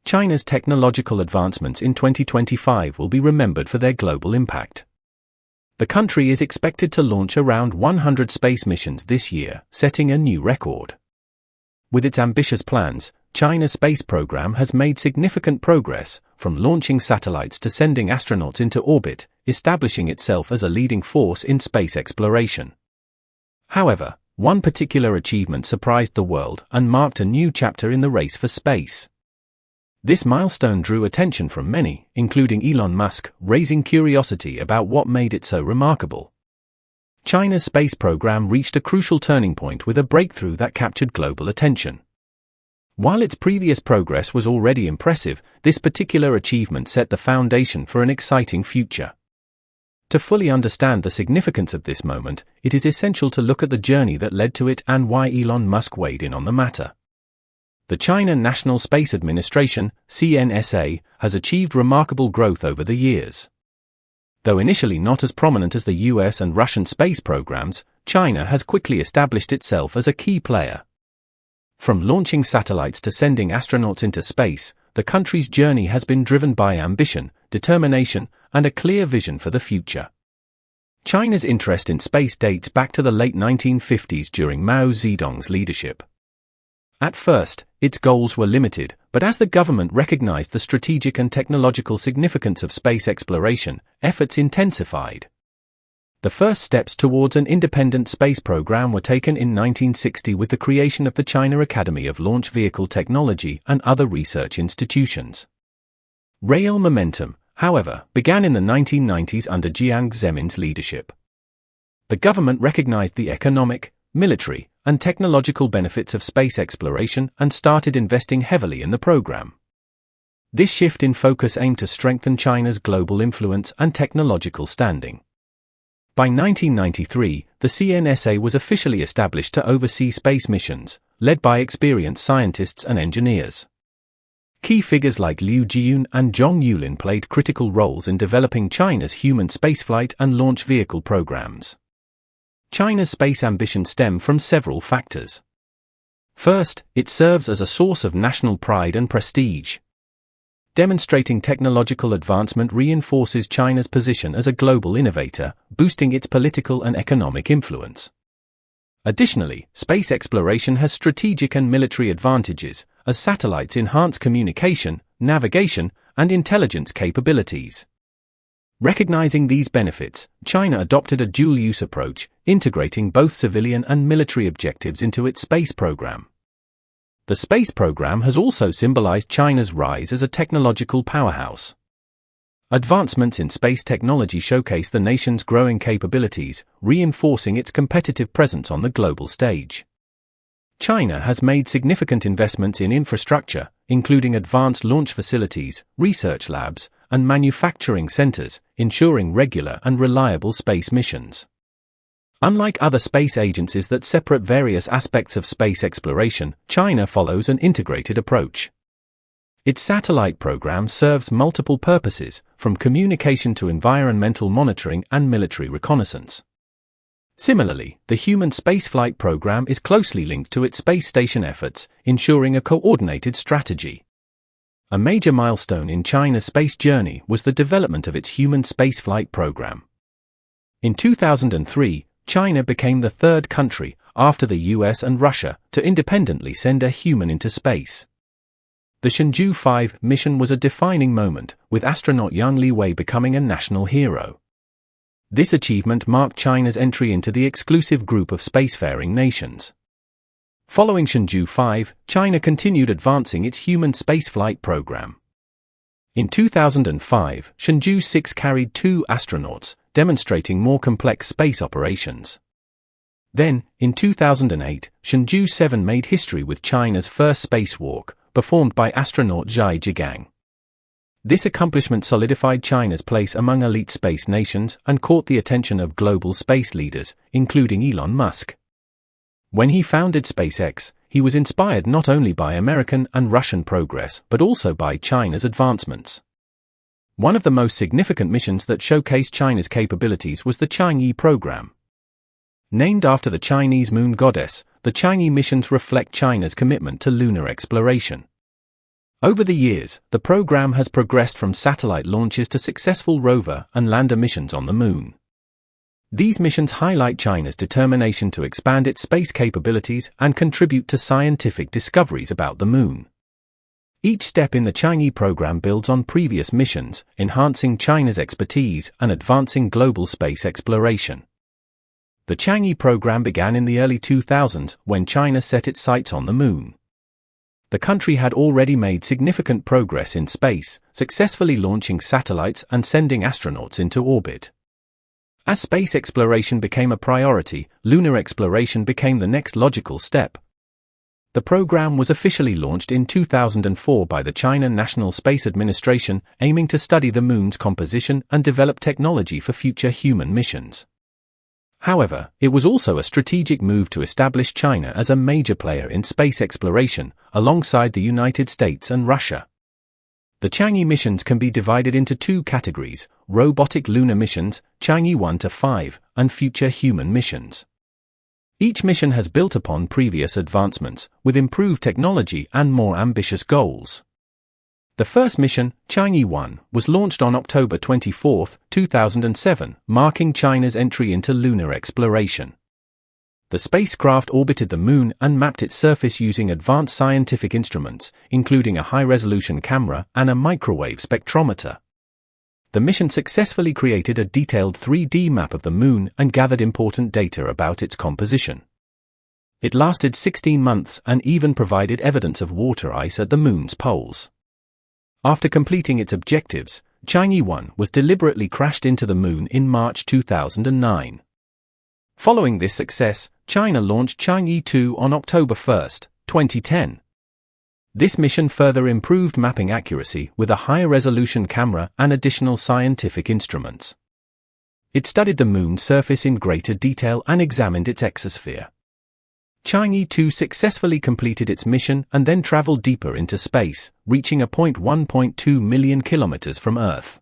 China's technological advancements in 2025 will be remembered for their global impact. The country is expected to launch around 100 space missions this year, setting a new record. With its ambitious plans, China's space program has made significant progress, from launching satellites to sending astronauts into orbit, establishing itself as a leading force in space exploration. However, one particular achievement surprised the world and marked a new chapter in the race for space. This milestone drew attention from many, including Elon Musk, raising curiosity about what made it so remarkable. China's space program reached a crucial turning point with a breakthrough that captured global attention. While its previous progress was already impressive, this particular achievement set the foundation for an exciting future. To fully understand the significance of this moment, it is essential to look at the journey that led to it and why Elon Musk weighed in on the matter. The China National Space Administration, CNSA, has achieved remarkable growth over the years. Though initially not as prominent as the US and Russian space programs, China has quickly established itself as a key player. From launching satellites to sending astronauts into space, the country's journey has been driven by ambition, determination, and a clear vision for the future. China's interest in space dates back to the late 1950s during Mao Zedong's leadership. At first, its goals were limited, but as the government recognized the strategic and technological significance of space exploration, efforts intensified. The first steps towards an independent space program were taken in 1960 with the creation of the China Academy of Launch Vehicle Technology and other research institutions. Real momentum, however, began in the 1990s under Jiang Zemin's leadership. The government recognized the economic, military, and technological benefits of space exploration and started investing heavily in the program. This shift in focus aimed to strengthen China's global influence and technological standing. By 1993, the CNSA was officially established to oversee space missions, led by experienced scientists and engineers. Key figures like Liu Jiyun and Zhong Yulin played critical roles in developing China's human spaceflight and launch vehicle programs. China's space ambitions stem from several factors. First, it serves as a source of national pride and prestige. Demonstrating technological advancement reinforces China's position as a global innovator, boosting its political and economic influence. Additionally, space exploration has strategic and military advantages, as satellites enhance communication, navigation, and intelligence capabilities. Recognizing these benefits, China adopted a dual-use approach, integrating both civilian and military objectives into its space program. The space program has also symbolized China's rise as a technological powerhouse. Advancements in space technology showcase the nation's growing capabilities, reinforcing its competitive presence on the global stage. China has made significant investments in infrastructure, including advanced launch facilities, research labs, and manufacturing centers, ensuring regular and reliable space missions. Unlike other space agencies that separate various aspects of space exploration, China follows an integrated approach. Its satellite program serves multiple purposes, from communication to environmental monitoring and military reconnaissance. Similarly, the human spaceflight program is closely linked to its space station efforts, ensuring a coordinated strategy. A major milestone in China's space journey was the development of its human spaceflight program. In 2003, China became the third country, after the US and Russia, to independently send a human into space. The Shenzhou 5 mission was a defining moment, with astronaut Yang Liwei becoming a national hero. This achievement marked China's entry into the exclusive group of spacefaring nations. Following Shenzhou 5, China continued advancing its human spaceflight program. In 2005, Shenzhou 6 carried 2 astronauts, demonstrating more complex space operations. Then, in 2008, Shenzhou 7 made history with China's first spacewalk, performed by astronaut Zhai Zhigang. This accomplishment solidified China's place among elite space nations and caught the attention of global space leaders, including Elon Musk. When he founded SpaceX, he was inspired not only by American and Russian progress but also by China's advancements. One of the most significant missions that showcased China's capabilities was the Chang'e program. Named after the Chinese moon goddess, the Chang'e missions reflect China's commitment to lunar exploration. Over the years, the program has progressed from satellite launches to successful rover and lander missions on the Moon. These missions highlight China's determination to expand its space capabilities and contribute to scientific discoveries about the Moon. Each step in the Chang'e program builds on previous missions, enhancing China's expertise and advancing global space exploration. The Chang'e program began in the early 2000s when China set its sights on the Moon. The country had already made significant progress in space, successfully launching satellites and sending astronauts into orbit. As space exploration became a priority, lunar exploration became the next logical step. The program was officially launched in 2004 by the China National Space Administration, aiming to study the Moon's composition and develop technology for future human missions. However, it was also a strategic move to establish China as a major player in space exploration, alongside the United States and Russia. The Chang'e missions can be divided into two categories: robotic lunar missions, Chang'e 1 to 5, and future human missions. Each mission has built upon previous advancements, with improved technology and more ambitious goals. The first mission, Chang'e 1, was launched on October 24, 2007, marking China's entry into lunar exploration. The spacecraft orbited the Moon and mapped its surface using advanced scientific instruments, including a high-resolution camera and a microwave spectrometer. The mission successfully created a detailed 3D map of the Moon and gathered important data about its composition. It lasted 16 months and even provided evidence of water ice at the Moon's poles. After completing its objectives, Chang'e 1 was deliberately crashed into the Moon in March 2009. Following this success, China launched Chang'e 2 on October 1, 2010. This mission further improved mapping accuracy with a higher resolution camera and additional scientific instruments. It studied the Moon's surface in greater detail and examined its exosphere. Chang'e 2 successfully completed its mission and then traveled deeper into space, reaching a point 1.2 million kilometers from Earth.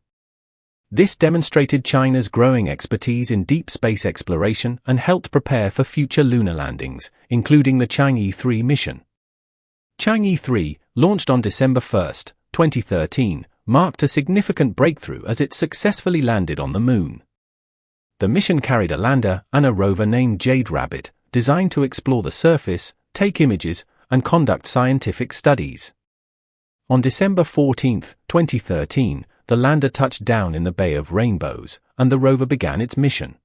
This demonstrated China's growing expertise in deep space exploration and helped prepare for future lunar landings, including the Chang'e 3 mission. Chang'e 3, launched on December 1, 2013, marked a significant breakthrough as it successfully landed on the Moon. The mission carried a lander and a rover named Jade Rabbit, designed to explore the surface, take images, and conduct scientific studies. On December 14, 2013, the lander touched down in the Bay of Rainbows, and the rover began its mission.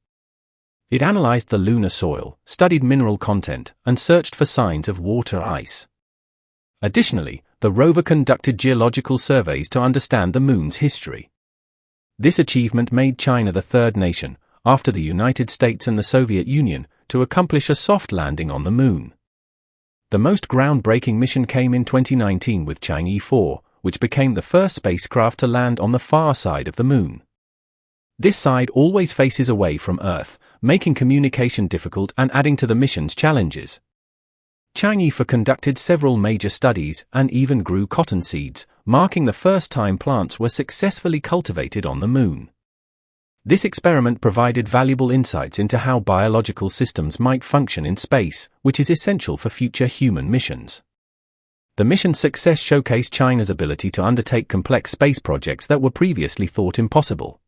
It analyzed the lunar soil, studied mineral content, and searched for signs of water ice. Additionally, the rover conducted geological surveys to understand the Moon's history. This achievement made China the third nation, after the United States and the Soviet Union, to accomplish a soft landing on the Moon. The most groundbreaking mission came in 2019 with Chang'e 4, which became the first spacecraft to land on the far side of the Moon. This side always faces away from Earth, making communication difficult and adding to the mission's challenges. Chang'e 4 conducted several major studies and even grew cotton seeds, marking the first time plants were successfully cultivated on the Moon. This experiment provided valuable insights into how biological systems might function in space, which is essential for future human missions. The mission's success showcased China's ability to undertake complex space projects that were previously thought impossible.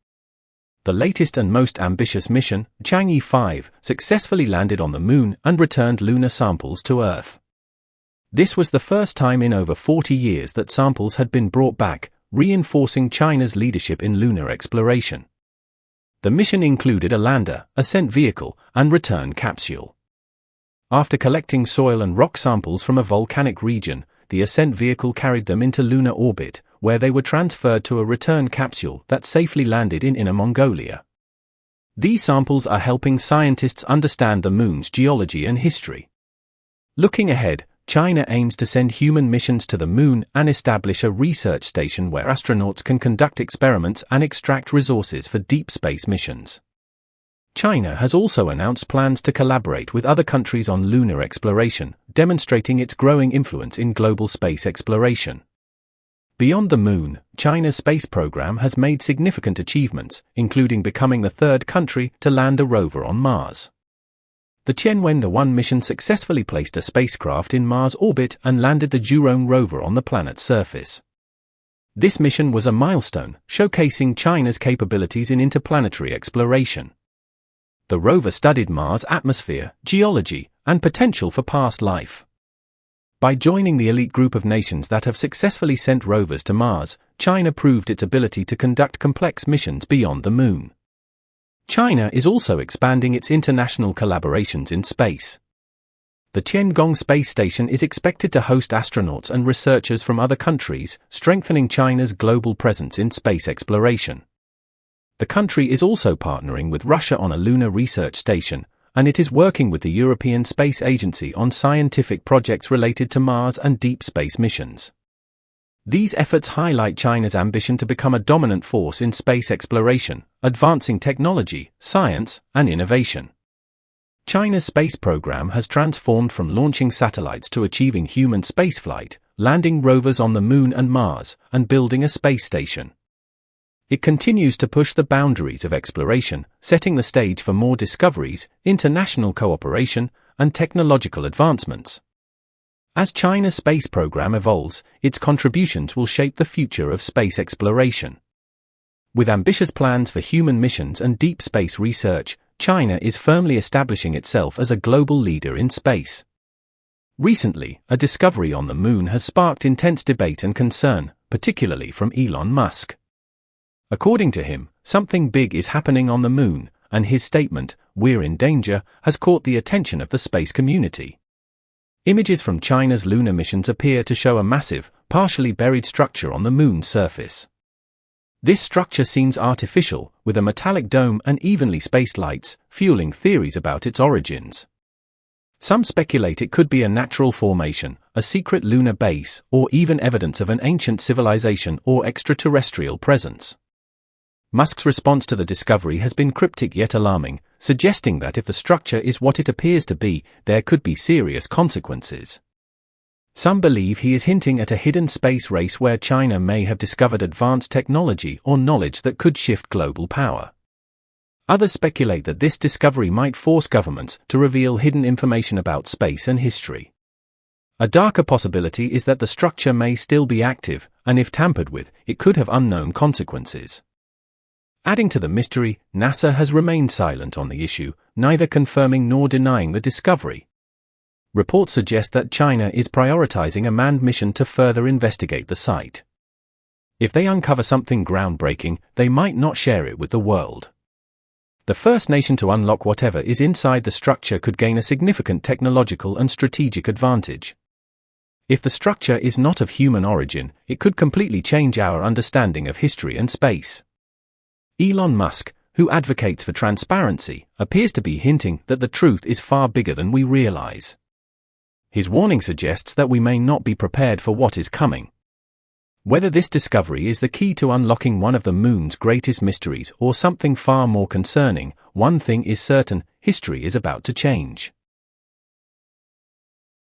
The latest and most ambitious mission, Chang'e 5, successfully landed on the Moon and returned lunar samples to Earth. This was the first time in over 40 years that samples had been brought back, reinforcing China's leadership in lunar exploration. The mission included a lander, ascent vehicle, and return capsule. After collecting soil and rock samples from a volcanic region, the ascent vehicle carried them into lunar orbit, where they were transferred to a return capsule that safely landed in Inner Mongolia. These samples are helping scientists understand the Moon's geology and history. Looking ahead, China aims to send human missions to the Moon and establish a research station where astronauts can conduct experiments and extract resources for deep space missions. China has also announced plans to collaborate with other countries on lunar exploration, demonstrating its growing influence in global space exploration. Beyond the Moon, China's space program has made significant achievements, including becoming the third country to land a rover on Mars. The Tianwen-1 mission successfully placed a spacecraft in Mars orbit and landed the Zhurong rover on the planet's surface. This mission was a milestone, showcasing China's capabilities in interplanetary exploration. The rover studied Mars' atmosphere, geology, and potential for past life. By joining the elite group of nations that have successfully sent rovers to Mars, China proved its ability to conduct complex missions beyond the Moon. China is also expanding its international collaborations in space. The Tiangong space station is expected to host astronauts and researchers from other countries, strengthening China's global presence in space exploration. The country is also partnering with Russia on a lunar research station, and it is working with the European Space Agency on scientific projects related to Mars and deep space missions. These efforts highlight China's ambition to become a dominant force in space exploration, advancing technology, science, and innovation. China's space program has transformed from launching satellites to achieving human spaceflight, landing rovers on the Moon and Mars, and building a space station. It continues to push the boundaries of exploration, setting the stage for more discoveries, international cooperation, and technological advancements. As China's space program evolves, its contributions will shape the future of space exploration. With ambitious plans for human missions and deep space research, China is firmly establishing itself as a global leader in space. Recently, a discovery on the Moon has sparked intense debate and concern, particularly from Elon Musk. According to him, something big is happening on the Moon, and his statement, "We're in danger," has caught the attention of the space community. Images from China's lunar missions appear to show a massive, partially buried structure on the Moon's surface. This structure seems artificial, with a metallic dome and evenly spaced lights, fueling theories about its origins. Some speculate it could be a natural formation, a secret lunar base, or even evidence of an ancient civilization or extraterrestrial presence. Musk's response to the discovery has been cryptic yet alarming, suggesting that if the structure is what it appears to be, there could be serious consequences. Some believe he is hinting at a hidden space race where China may have discovered advanced technology or knowledge that could shift global power. Others speculate that this discovery might force governments to reveal hidden information about space and history. A darker possibility is that the structure may still be active, and if tampered with, it could have unknown consequences. Adding to the mystery, NASA has remained silent on the issue, neither confirming nor denying the discovery. Reports suggest that China is prioritizing a manned mission to further investigate the site. If they uncover something groundbreaking, they might not share it with the world. The first nation to unlock whatever is inside the structure could gain a significant technological and strategic advantage. If the structure is not of human origin, it could completely change our understanding of history and space. Elon Musk, who advocates for transparency, appears to be hinting that the truth is far bigger than we realize. His warning suggests that we may not be prepared for what is coming. Whether this discovery is the key to unlocking one of the Moon's greatest mysteries or something far more concerning, one thing is certain: history is about to change.